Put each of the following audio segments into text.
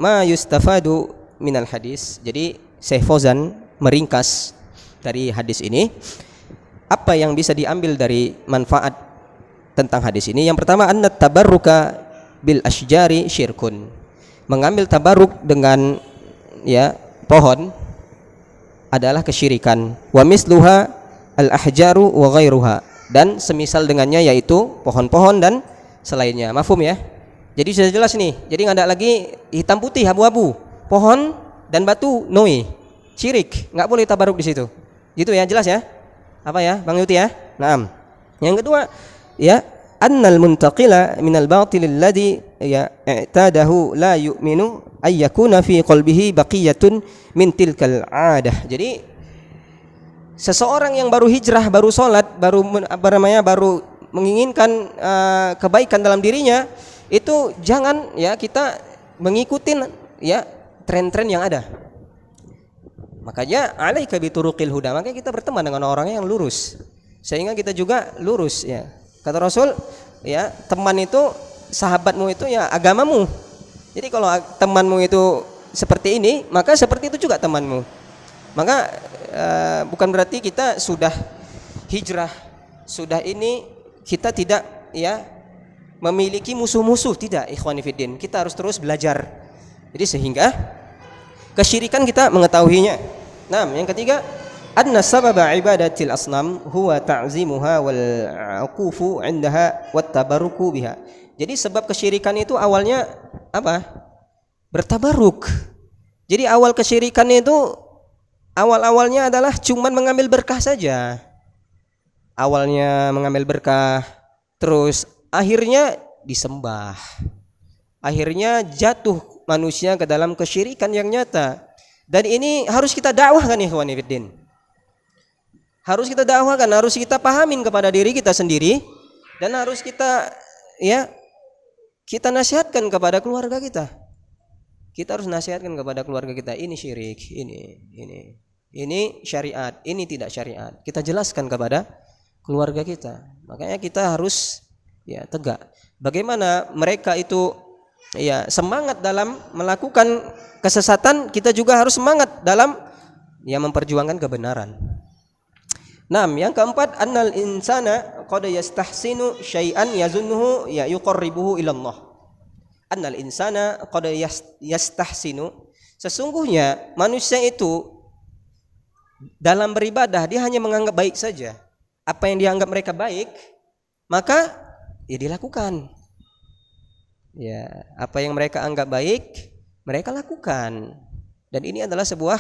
ma yustafadu minal hadis. Jadi Syekh Fauzan meringkas dari hadis ini apa yang bisa diambil dari manfaat tentang hadis ini. Yang pertama, anna tabarruka bil asjari syirkun. Mengambil tabarruk dengan pohon adalah kesyirikan. Wa misluha al ahjaru wa ghairuha, dan semisal dengannya yaitu pohon-pohon dan selainnya. Mafhum ya? Jadi sudah jelas nih. Jadi nggak ada lagi hitam putih, abu-abu. Pohon dan batu noi. Syirik, nggak boleh tabaruk di situ. Gitu ya, jelas ya? Apa ya, Bang Yuti ya? Naam. Yang kedua, ya, annal muntaqila minal batil alladhi i'tadahu la yu'minu ay yakuna fi qalbihi baqiyatun min tilkal 'adah. Jadi seseorang yang baru hijrah, baru sholat, baru menginginkan kebaikan dalam dirinya, itu jangan ya kita mengikutin ya tren-tren yang ada. Makanya alaika bituruqil huda, makanya kita berteman dengan orang yang lurus sehingga kita juga lurus ya. Kata Rasul ya, teman itu, sahabatmu itu ya agamamu. Jadi kalau temanmu itu seperti ini, maka seperti itu juga temanmu. Maka bukan berarti kita sudah hijrah, sudah ini kita tidak ya memiliki musuh-musuh, tidak, ikhwani fiddin. Kita harus terus belajar. Jadi sehingga kesyirikan kita mengetahuinya. Nah, yang ketiga, anna sababa ibadatil asnam huwa ta'zimuha wal 'uqufu 'indaha wat tabarruku biha. Jadi sebab kesyirikan itu awalnya apa? Bertabaruk. Jadi awal kesyirikan itu awal-awalnya adalah cuman mengambil berkah saja. Awalnya mengambil berkah, terus akhirnya disembah. Akhirnya jatuh manusia ke dalam kesyirikan yang nyata. Dan ini harus kita dakwahkan ikhwani fiddin. Harus kita dakwahkan, harus kita pahamin kepada diri kita sendiri, dan harus kita ya kita nasihatkan kepada keluarga kita. Kita harus nasihatkan kepada keluarga kita, ini syirik, ini syariat, ini tidak syariat. Kita jelaskan kepada keluarga kita. Makanya kita harus ya tegak. Bagaimana mereka itu ya semangat dalam melakukan kesesatan, kita juga harus semangat dalam ya memperjuangkan kebenaran. Nah, yang keempat, annal insana qad yastahsinu syai'an yazunnuhu ya yuqarribuhu ila Allah. Annal insana qad yastahsinu, sesungguhnya manusia itu dalam beribadah dia hanya menganggap baik saja. Apa yang dianggap mereka baik, maka ya dilakukan. Ya, apa yang mereka anggap baik, mereka lakukan. Dan ini adalah sebuah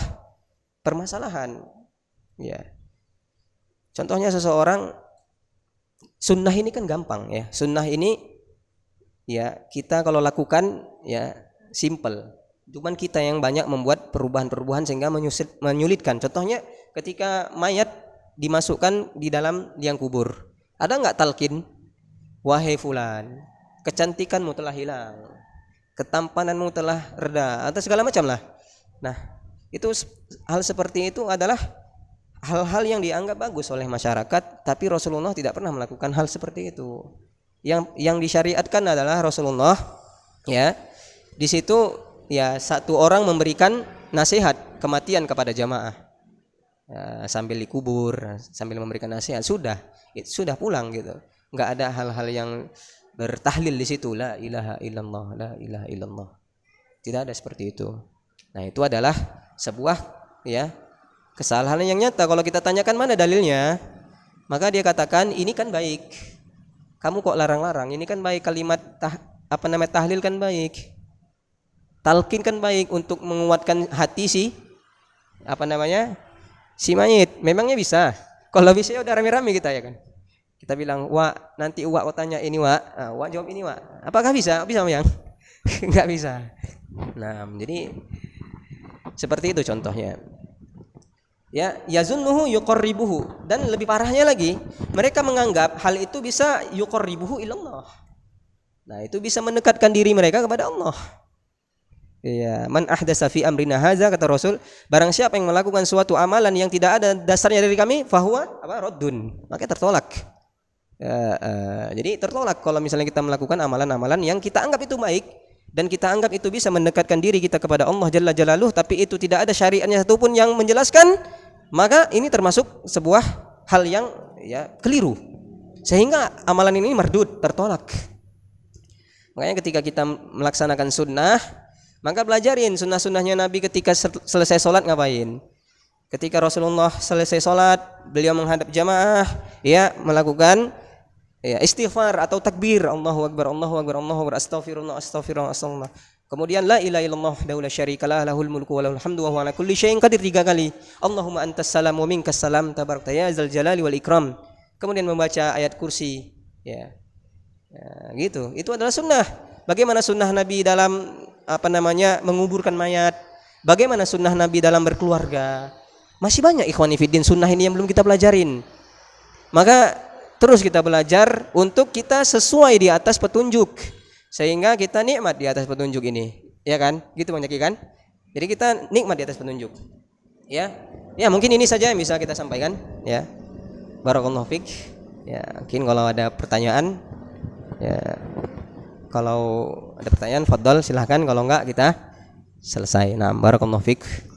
permasalahan. Ya. Contohnya seseorang, sunnah ini kan gampang ya. Sunnah ini ya kita kalau lakukan ya simple. Cuman kita yang banyak membuat perubahan-perubahan sehingga menyulitkan. Contohnya ketika mayat dimasukkan di dalam liang kubur, ada enggak talqin? Wahai fulan, kecantikanmu telah hilang, ketampananmu telah reda, atau segala macam lah. Nah, itu hal seperti itu adalah hal-hal yang dianggap bagus oleh masyarakat, tapi Rasulullah tidak pernah melakukan hal seperti itu. Yang disyariatkan adalah Rasulullah ya. Di situ ya satu orang memberikan nasihat kematian kepada jamaah. Ya, sambil dikubur, sambil memberikan nasihat, sudah pulang gitu. Enggak ada hal-hal yang bertahlil di situ, la ilaha illallah, la ilaha illallah. Tidak ada seperti itu. Nah, itu adalah sebuah ya kesalahan yang nyata. Kalau kita tanyakan mana dalilnya, maka dia katakan ini kan baik. Kamu kok larang-larang? Ini kan baik, kalimat tahlil kan baik. Talqin kan baik untuk menguatkan hati si mayit. Memangnya bisa? Kalau bisa ya udah rame-rame kita ya kan. Kita bilang, "Wak, nanti Wak mau tanya ini, Wak." Wak jawab ini, Wak. Apakah bisa? Bisa, Yang? Enggak bisa. Nah, jadi seperti itu contohnya. Ya, yazunnuhu yuqarribuhu, dan lebih parahnya lagi, mereka menganggap hal itu bisa yuqarribuhu ilallah. Nah, itu bisa mendekatkan diri mereka kepada Allah. Ya, man ahdatsa fi amrina hadza, kata Rasul, barang siapa yang melakukan suatu amalan yang tidak ada dasarnya dari kami, fahuwa raddun, maka tertolak. Jadi tertolak kalau misalnya kita melakukan amalan-amalan yang kita anggap itu baik, dan kita anggap itu bisa mendekatkan diri kita kepada Allah Jalla Jalaluh, tapi itu tidak ada syariatnya satupun yang menjelaskan, maka ini termasuk sebuah hal yang ya keliru, sehingga amalan ini mardud, tertolak. Makanya ketika kita melaksanakan sunnah, maka belajarin sunnah-sunnahnya Nabi ketika selesai sholat ngapain. Ketika Rasulullah selesai sholat, beliau menghadap jamaah, ya melakukan ya istighfar atau takbir, Allahu Akbar, Allahu Akbar, Allahu Akbar, astagfirullah, astagfirullah, astagfirullah. Kemudian la ilaha illallah wahdahu la syarikalah, lahul mulku wa lahul hamdu wa huwa ala kulli syai'in qadir 3 kali. Allahumma antas salam wa minkas salam, tabarakta ya zal jalali wal ikram. Kemudian membaca ayat kursi, ya. Ya, gitu. Itu adalah sunnah. Bagaimana sunnah Nabi dalam menguburkan mayat? Bagaimana sunnah Nabi dalam berkeluarga? Masih banyak ikhwani fiddin sunnah ini yang belum kita pelajarin. Maka terus kita belajar untuk kita sesuai di atas petunjuk, sehingga kita nikmat di atas petunjuk ini, ya kan? Gitu banyak kan? Jadi kita nikmat di atas petunjuk. Ya. Ya, mungkin ini saja yang bisa kita sampaikan, ya. Barakallahu fik. Ya, mungkin kalau ada pertanyaan, ya, kalau ada pertanyaan, fadhal silahkan. Kalau enggak kita selesai. Nah, barakallahu fik.